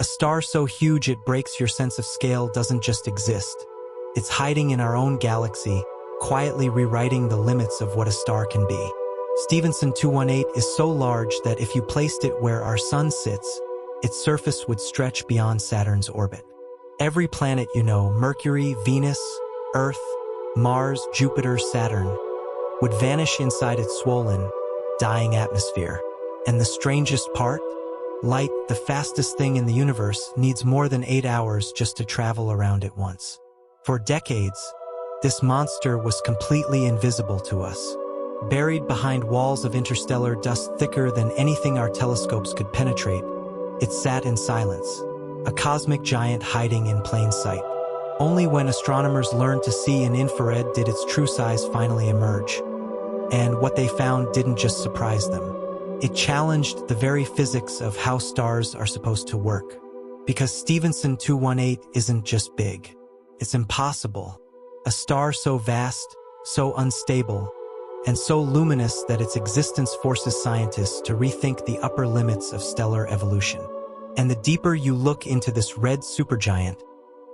star so huge it breaks your sense of scale doesn't just exist. It's hiding in our own galaxy, quietly rewriting the limits of what a star can be. Stevenson 218 is so large that if you placed it where our sun sits, its surface would stretch beyond Saturn's orbit. Every planet you know, Mercury, Venus, Earth, Mars, Jupiter, Saturn, would vanish inside its swollen, dying atmosphere. And the strangest part? Light, the fastest thing in the universe, needs more than 8 hours just to travel around it once. For decades, this monster was completely invisible to us. Buried behind walls of interstellar dust thicker than anything our telescopes could penetrate, it sat in silence, a cosmic giant hiding in plain sight. Only when astronomers learned to see in infrared did its true size finally emerge. And what they found didn't just surprise them. It challenged the very physics of how stars are supposed to work. Because Stevenson 218 isn't just big. It's impossible. A star so vast, so unstable, and so luminous that its existence forces scientists to rethink the upper limits of stellar evolution. And the deeper you look into this red supergiant,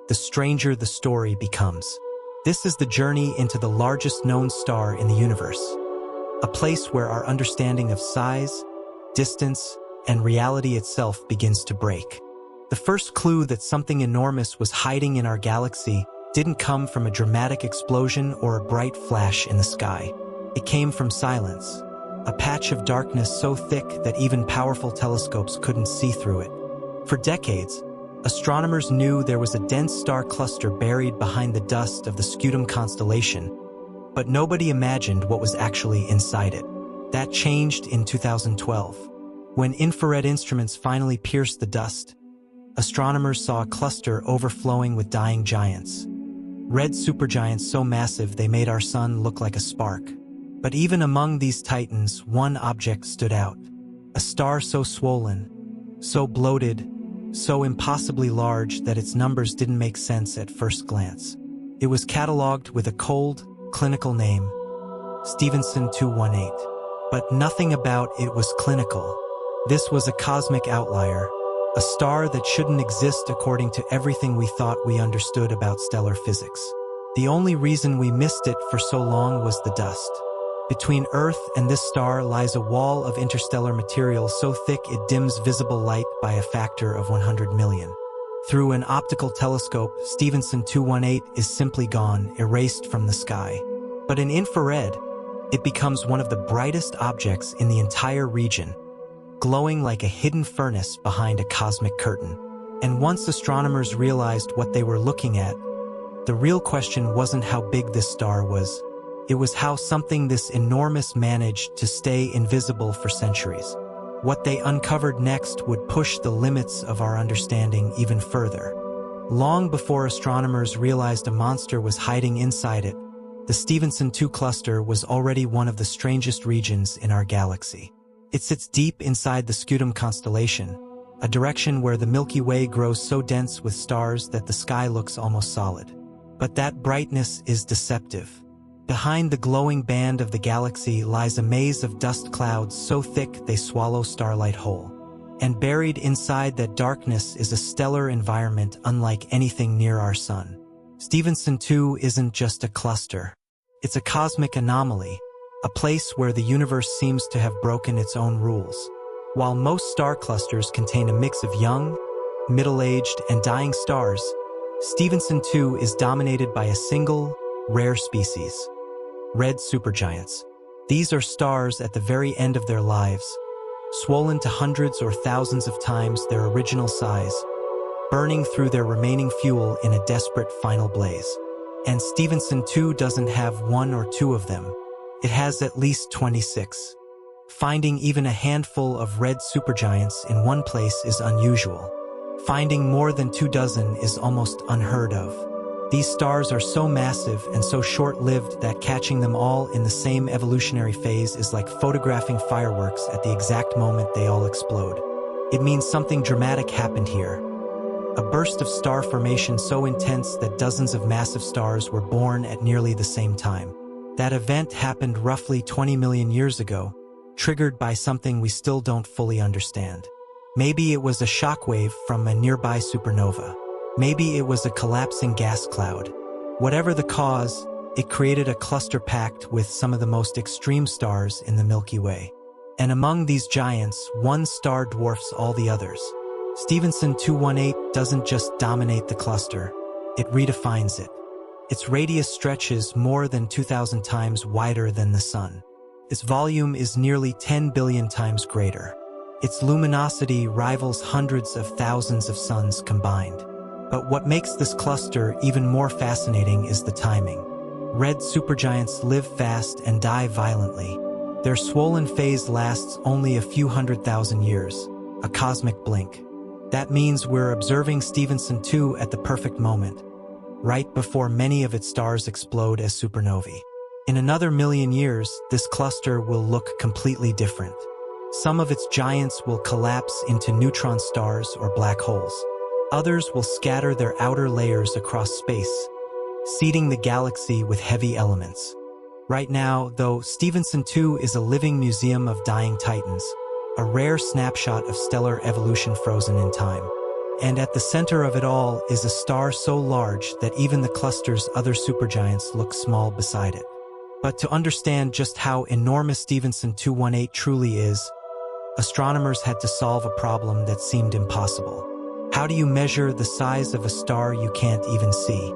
the stranger the story becomes. This is the journey into the largest known star in the universe, a place where our understanding of size, distance, and reality itself begins to break. The first clue that something enormous was hiding in our galaxy didn't come from a dramatic explosion or a bright flash in the sky. It came from silence, a patch of darkness so thick that even powerful telescopes couldn't see through it. For decades, astronomers knew there was a dense star cluster buried behind the dust of the Scutum constellation, but nobody imagined what was actually inside it. That changed in 2012. When infrared instruments finally pierced the dust, astronomers saw a cluster overflowing with dying giants. Red supergiants so massive they made our sun look like a spark. But even among these titans, one object stood out. A star so swollen, so bloated, so impossibly large that its numbers didn't make sense at first glance. It was catalogued with a cold, clinical name, Stevenson 218. But nothing about it was clinical. This was a cosmic outlier, a star that shouldn't exist according to everything we thought we understood about stellar physics. The only reason we missed it for so long was the dust. Between Earth and this star lies a wall of interstellar material so thick it dims visible light by a factor of 100 million. Through an optical telescope, Stevenson 218 is simply gone, erased from the sky. But in infrared, it becomes one of the brightest objects in the entire region, glowing like a hidden furnace behind a cosmic curtain. And once astronomers realized what they were looking at, the real question wasn't how big this star was. It was how something this enormous managed to stay invisible for centuries. What they uncovered next would push the limits of our understanding even further. Long before astronomers realized a monster was hiding inside it, the Stevenson 2 cluster was already one of the strangest regions in our galaxy. It sits deep inside the Scutum constellation, a direction where the Milky Way grows so dense with stars that the sky looks almost solid. But that brightness is deceptive. Behind the glowing band of the galaxy lies a maze of dust clouds so thick they swallow starlight whole. And buried inside that darkness is a stellar environment unlike anything near our sun. Stevenson 2 isn't just a cluster. It's a cosmic anomaly, a place where the universe seems to have broken its own rules. While most star clusters contain a mix of young, middle-aged, and dying stars, Stevenson 2 is dominated by a single, rare species, red supergiants. These are stars at the very end of their lives, swollen to hundreds or thousands of times their original size, burning through their remaining fuel in a desperate final blaze. And Stevenson 2 doesn't have one or two of them. It has at least 26. Finding even a handful of red supergiants in one place is unusual. Finding more than 24 is almost unheard of. These stars are so massive and so short-lived that catching them all in the same evolutionary phase is like photographing fireworks at the exact moment they all explode. It means something dramatic happened here. A burst of star formation so intense that dozens of massive stars were born at nearly the same time. That event happened roughly 20 million years ago, triggered by something we still don't fully understand. Maybe it was a shockwave from a nearby supernova. Maybe it was a collapsing gas cloud. Whatever the cause, it created a cluster packed with some of the most extreme stars in the Milky Way. And among these giants, one star dwarfs all the others. Stevenson 218 doesn't just dominate the cluster, it redefines it. Its radius stretches more than 2,000 times wider than the Sun. Its volume is nearly 10 billion times greater. Its luminosity rivals hundreds of thousands of suns combined. But what makes this cluster even more fascinating is the timing. Red supergiants live fast and die violently. Their swollen phase lasts only a few 100,000 years, a cosmic blink. That means we're observing Stevenson 2 at the perfect moment, right before many of its stars explode as supernovae. In another million years, this cluster will look completely different. Some of its giants will collapse into neutron stars or black holes. Others will scatter their outer layers across space, seeding the galaxy with heavy elements. Right now, though, Stevenson 2 is a living museum of dying titans, a rare snapshot of stellar evolution frozen in time. And at the center of it all is a star so large that even the cluster's other supergiants look small beside it. But to understand just how enormous Stevenson 218 truly is, astronomers had to solve a problem that seemed impossible. How do you measure the size of a star you can't even see?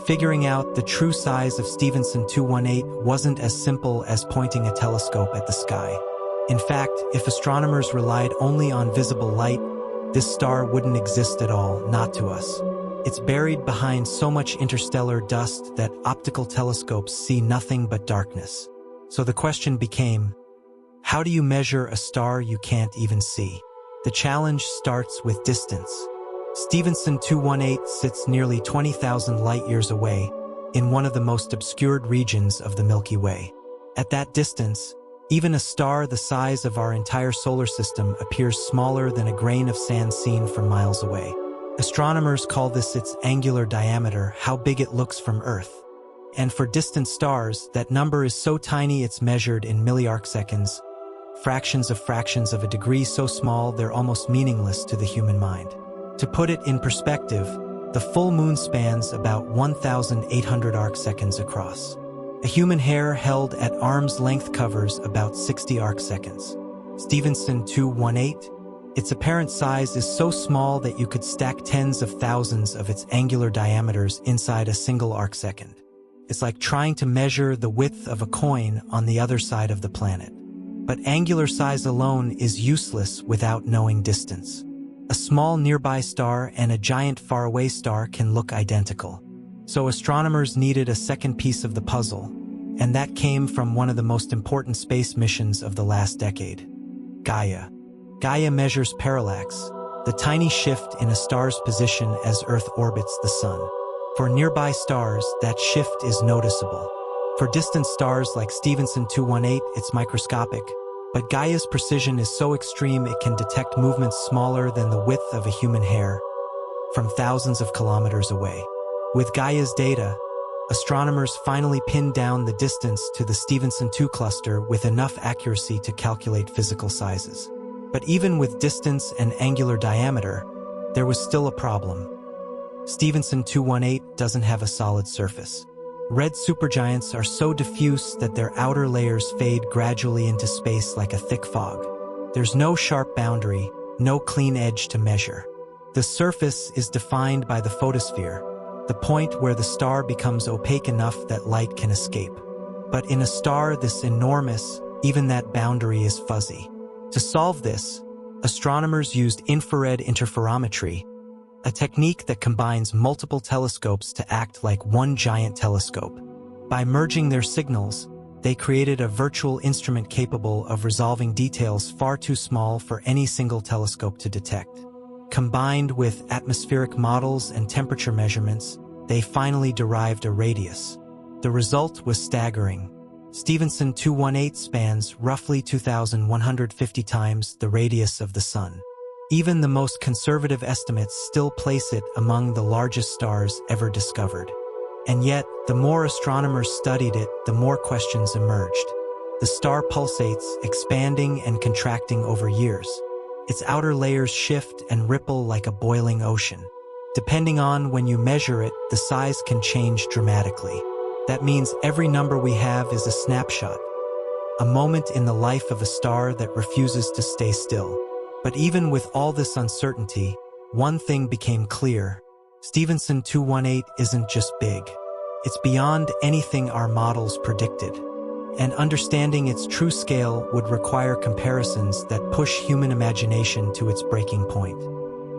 Figuring out the true size of Stevenson 218 wasn't as simple as pointing a telescope at the sky. In fact, if astronomers relied only on visible light, this star wouldn't exist at all, not to us. It's buried behind so much interstellar dust that optical telescopes see nothing but darkness. So the question became, how do you measure a star you can't even see? The challenge starts with distance. Stevenson 218 sits nearly 20,000 light-years away, in one of the most obscured regions of the Milky Way. At that distance, even a star the size of our entire solar system appears smaller than a grain of sand seen from miles away. Astronomers call this its angular diameter, how big it looks from Earth. And for distant stars, that number is so tiny it's measured in milliarcseconds, fractions of a degree so small they're almost meaningless to the human mind. To put it in perspective, the full moon spans about 1,800 arcseconds across. A human hair held at arm's length covers about 60 arcseconds. Stevenson 218, its apparent size is so small that you could stack tens of thousands of its angular diameters inside a single arcsecond. It's like trying to measure the width of a coin on the other side of the planet. But angular size alone is useless without knowing distance. A small nearby star and a giant faraway star can look identical. So astronomers needed a second piece of the puzzle, and that came from one of the most important space missions of the last decade, Gaia. Gaia measures parallax, the tiny shift in a star's position as Earth orbits the Sun. For nearby stars, that shift is noticeable. For distant stars like Stevenson 218, it's microscopic, but Gaia's precision is so extreme it can detect movements smaller than the width of a human hair, from thousands of kilometers away. With Gaia's data, astronomers finally pinned down the distance to the Stevenson 2 cluster with enough accuracy to calculate physical sizes. But even with distance and angular diameter, there was still a problem. Stevenson 218 doesn't have a solid surface. Red supergiants are so diffuse that their outer layers fade gradually into space like a thick fog. There's no sharp boundary, no clean edge to measure. The surface is defined by the photosphere, the point where the star becomes opaque enough that light can escape. But in a star this enormous, even that boundary is fuzzy. To solve this, astronomers used infrared interferometry, a technique that combines multiple telescopes to act like one giant telescope. By merging their signals, they created a virtual instrument capable of resolving details far too small for any single telescope to detect. Combined with atmospheric models and temperature measurements, they finally derived a radius. The result was staggering. Stevenson 218 spans roughly 2,150 times the radius of the Sun. Even the most conservative estimates still place it among the largest stars ever discovered. And yet, the more astronomers studied it, the more questions emerged. The star pulsates, expanding and contracting over years. Its outer layers shift and ripple like a boiling ocean. Depending on when you measure it, the size can change dramatically. That means every number we have is a snapshot, a moment in the life of a star that refuses to stay still. But even with all this uncertainty, one thing became clear. Stevenson 218 isn't just big. It's beyond anything our models predicted. And understanding its true scale would require comparisons that push human imagination to its breaking point.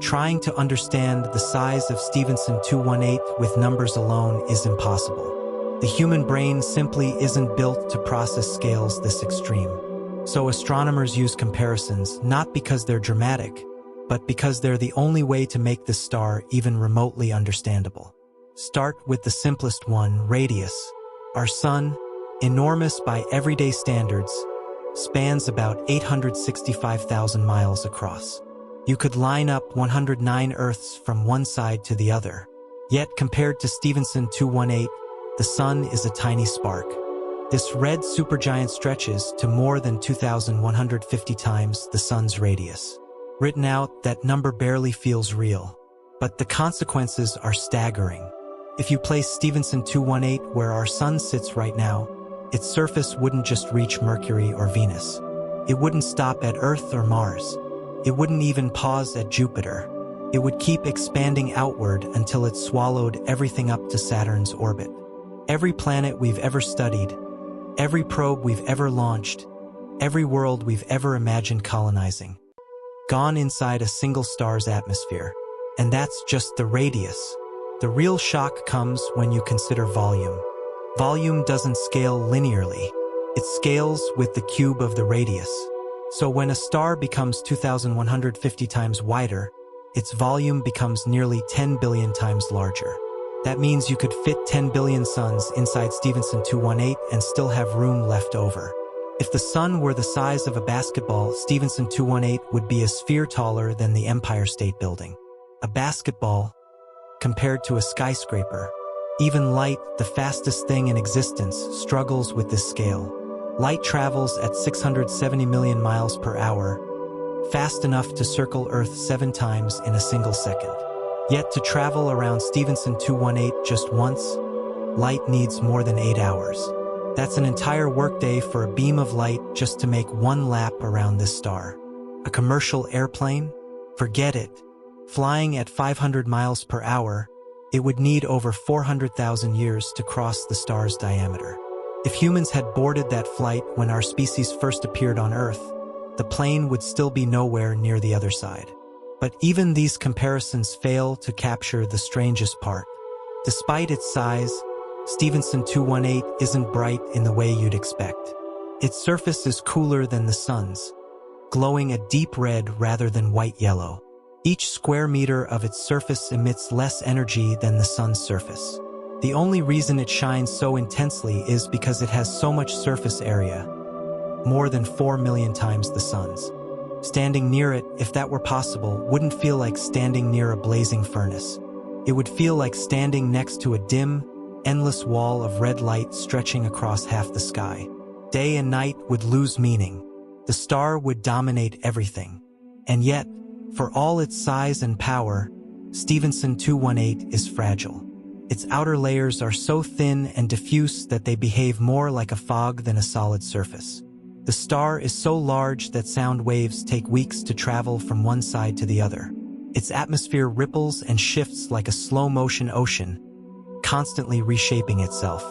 Trying to understand the size of Stevenson 218 with numbers alone is impossible. The human brain simply isn't built to process scales this extreme. So astronomers use comparisons not because they're dramatic, but because they're the only way to make this star even remotely understandable. Start with the simplest one, radius. Our sun, enormous by everyday standards, spans about 865,000 miles across. You could line up 109 Earths from one side to the other. Yet compared to Stevenson 218, the sun is a tiny spark. This red supergiant stretches to more than 2,150 times the sun's radius. Written out, that number barely feels real. But the consequences are staggering. If you place Stevenson 218 where our sun sits right now, its surface wouldn't just reach Mercury or Venus. It wouldn't stop at Earth or Mars. It wouldn't even pause at Jupiter. It would keep expanding outward until it swallowed everything up to Saturn's orbit. Every planet we've ever studied, every probe we've ever launched, every world we've ever imagined colonizing, gone inside a single star's atmosphere. And that's just the radius. The real shock comes when you consider volume. Volume doesn't scale linearly. It scales with the cube of the radius. So when a star becomes 2,150 times wider, its volume becomes nearly 10 billion times larger. That means you could fit 10 billion suns inside Stevenson 218 and still have room left over. If the sun were the size of a basketball, Stevenson 218 would be a sphere taller than the Empire State Building. A basketball compared to a skyscraper. Even light, the fastest thing in existence, struggles with this scale. Light travels at 670 million miles per hour, fast enough to circle Earth 7 times in a single second. Yet to travel around Stevenson 218 just once, light needs more than 8 hours. That's an entire workday for a beam of light just to make one lap around this star. A commercial airplane? Forget it. Flying at 500 miles per hour, it would need over 400,000 years to cross the star's diameter. If humans had boarded that flight when our species first appeared on Earth, the plane would still be nowhere near the other side. But even these comparisons fail to capture the strangest part. Despite its size, Stevenson 218 isn't bright in the way you'd expect. Its surface is cooler than the sun's, glowing a deep red rather than white-yellow. Each square meter of its surface emits less energy than the sun's surface. The only reason it shines so intensely is because it has so much surface area, more than 4 million times the sun's. Standing near it, if that were possible, wouldn't feel like standing near a blazing furnace. It would feel like standing next to a dim, endless wall of red light stretching across half the sky. Day and night would lose meaning. The star would dominate everything. And yet, for all its size and power, Stevenson 218 is fragile. Its outer layers are so thin and diffuse that they behave more like a fog than a solid surface. The star is so large that sound waves take weeks to travel from one side to the other. Its atmosphere ripples and shifts like a slow-motion ocean, constantly reshaping itself.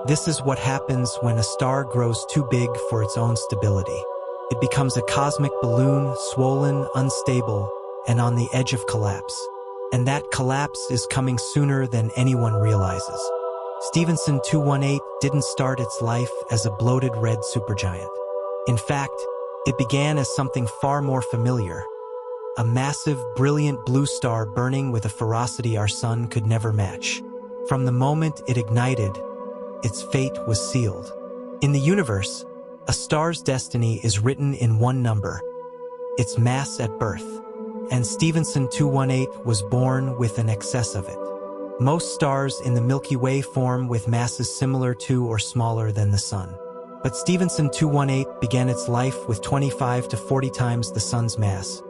This is what happens when a star grows too big for its own stability. It becomes a cosmic balloon, swollen, unstable, and on the edge of collapse. And that collapse is coming sooner than anyone realizes. Stevenson 218 didn't start its life as a bloated red supergiant. In fact, it began as something far more familiar. A massive, brilliant blue star burning with a ferocity our sun could never match. From the moment it ignited, its fate was sealed. In the universe, a star's destiny is written in one number, its mass at birth. And Stevenson 218 was born with an excess of it. Most stars in the Milky Way form with masses similar to or smaller than the sun. But Stevenson 218 began its life with 25 to 40 times the sun's mass,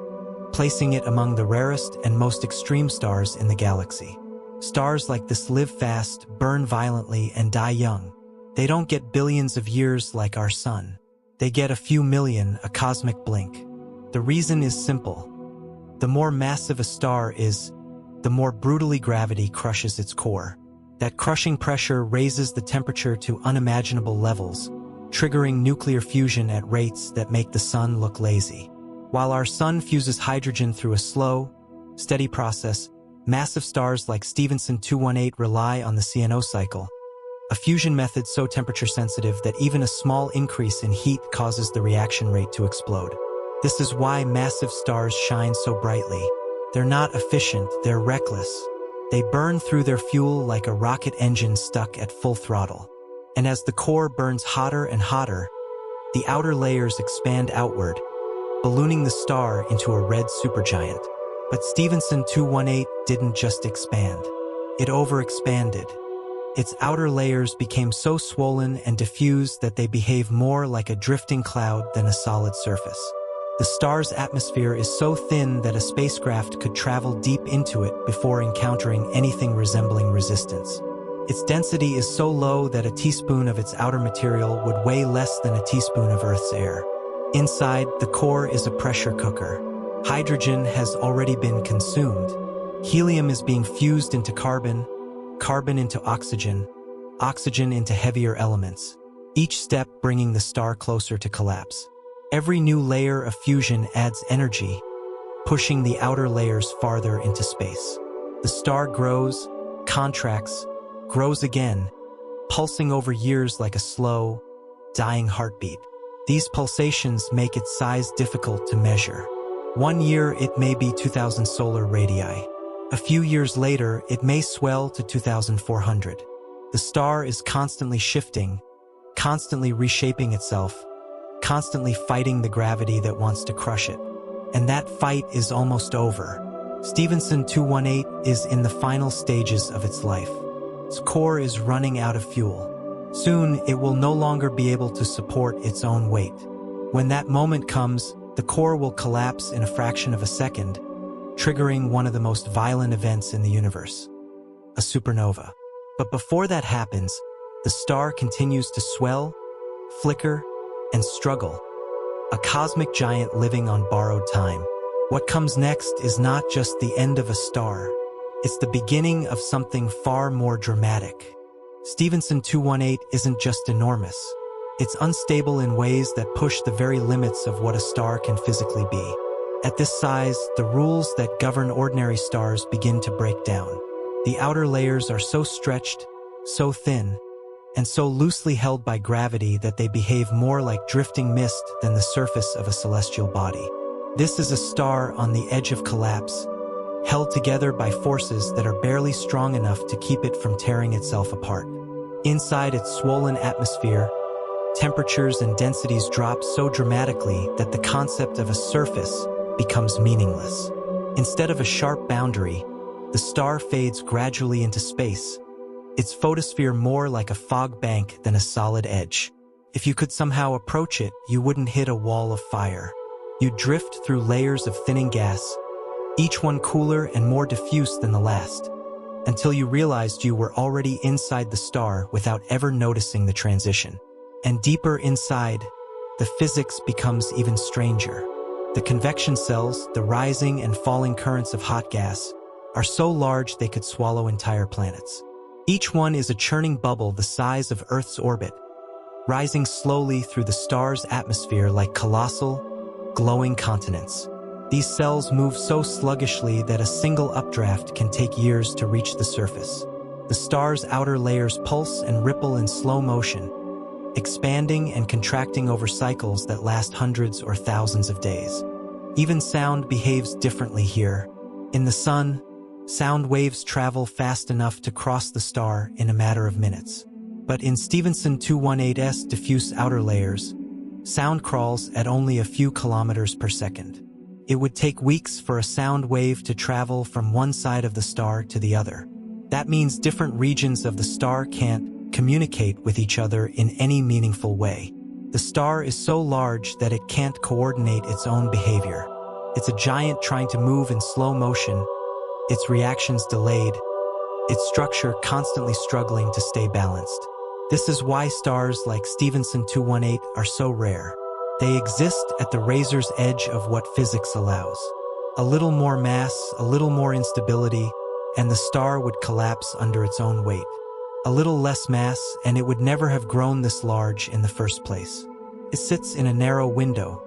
placing it among the rarest and most extreme stars in the galaxy. Stars like this live fast, burn violently, and die young. They don't get billions of years like our sun. They get a few million, a cosmic blink. The reason is simple. The more massive a star is, the more brutally gravity crushes its core. That crushing pressure raises the temperature to unimaginable levels, triggering nuclear fusion at rates that make the sun look lazy. While our sun fuses hydrogen through a slow, steady process, massive stars like Stevenson 218 rely on the CNO cycle, a fusion method so temperature-sensitive that even a small increase in heat causes the reaction rate to explode. This is why massive stars shine so brightly. They're not efficient, they're reckless. They burn through their fuel like a rocket engine stuck at full throttle. And as the core burns hotter and hotter, the outer layers expand outward, ballooning the star into a red supergiant. But Stevenson 218 didn't just expand. It overexpanded. Its outer layers became so swollen and diffused that they behave more like a drifting cloud than a solid surface. The star's atmosphere is so thin that a spacecraft could travel deep into it before encountering anything resembling resistance. Its density is so low that a teaspoon of its outer material would weigh less than a teaspoon of Earth's air. Inside, the core is a pressure cooker. Hydrogen has already been consumed. Helium is being fused into carbon, carbon into oxygen, oxygen into heavier elements, each step bringing the star closer to collapse. Every new layer of fusion adds energy, pushing the outer layers farther into space. The star grows, contracts, grows again, pulsing over years like a slow, dying heartbeat. These pulsations make its size difficult to measure. 1 year it may be 2,000 solar radii. A few years later, it may swell to 2,400. The star is constantly shifting, constantly reshaping itself, constantly fighting the gravity that wants to crush it. And that fight is almost over. Stevenson 218 is in the final stages of its life. Its core is running out of fuel. Soon, it will no longer be able to support its own weight. When that moment comes, the core will collapse in a fraction of a second, triggering one of the most violent events in the universe, a supernova. But before that happens, the star continues to swell, flicker, and struggle, a cosmic giant living on borrowed time. What comes next is not just the end of a star. It's the beginning of something far more dramatic. Stevenson 218 isn't just enormous. It's unstable in ways that push the very limits of what a star can physically be. At this size, the rules that govern ordinary stars begin to break down. The outer layers are so stretched, so thin, and so loosely held by gravity that they behave more like drifting mist than the surface of a celestial body. This is a star on the edge of collapse, held together by forces that are barely strong enough to keep it from tearing itself apart. Inside its swollen atmosphere, temperatures and densities drop so dramatically that the concept of a surface becomes meaningless. Instead of a sharp boundary, the star fades gradually into space, its photosphere more like a fog bank than a solid edge. If you could somehow approach it, you wouldn't hit a wall of fire. You'd drift through layers of thinning gas, each one cooler and more diffuse than the last, until you realized you were already inside the star without ever noticing the transition. And deeper inside, the physics becomes even stranger. The convection cells, the rising and falling currents of hot gas, are so large they could swallow entire planets. Each one is a churning bubble the size of Earth's orbit, rising slowly through the star's atmosphere like colossal, glowing continents. These cells move so sluggishly that a single updraft can take years to reach the surface. The star's outer layers pulse and ripple in slow motion, expanding and contracting over cycles that last hundreds or thousands of days. Even sound behaves differently here. In the sun, sound waves travel fast enough to cross the star in a matter of minutes. But in Stevenson 218's diffuse outer layers, sound crawls at only a few kilometers per second. It would take weeks for a sound wave to travel from one side of the star to the other. That means different regions of the star can't communicate with each other in any meaningful way. The star is so large that it can't coordinate its own behavior. It's a giant trying to move in slow motion, its reactions delayed, its structure constantly struggling to stay balanced. This is why stars like Stevenson 218 are so rare. They exist at the razor's edge of what physics allows. A little more mass, a little more instability, and the star would collapse under its own weight. A little less mass, and it would never have grown this large in the first place. It sits in a narrow window,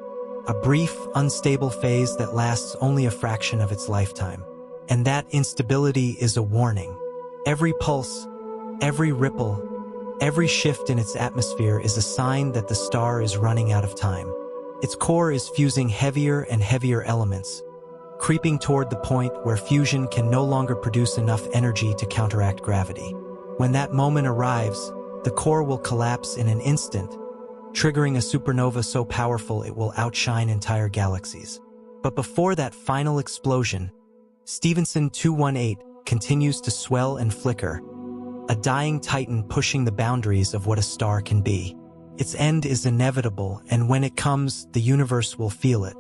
a brief, unstable phase that lasts only a fraction of its lifetime. And that instability is a warning. Every pulse, every ripple, every shift in its atmosphere is a sign that the star is running out of time. Its core is fusing heavier and heavier elements, creeping toward the point where fusion can no longer produce enough energy to counteract gravity. When that moment arrives, the core will collapse in an instant, triggering a supernova so powerful it will outshine entire galaxies. But before that final explosion, Stevenson 218 continues to swell and flicker, a dying titan pushing the boundaries of what a star can be. Its end is inevitable, and when it comes, the universe will feel it.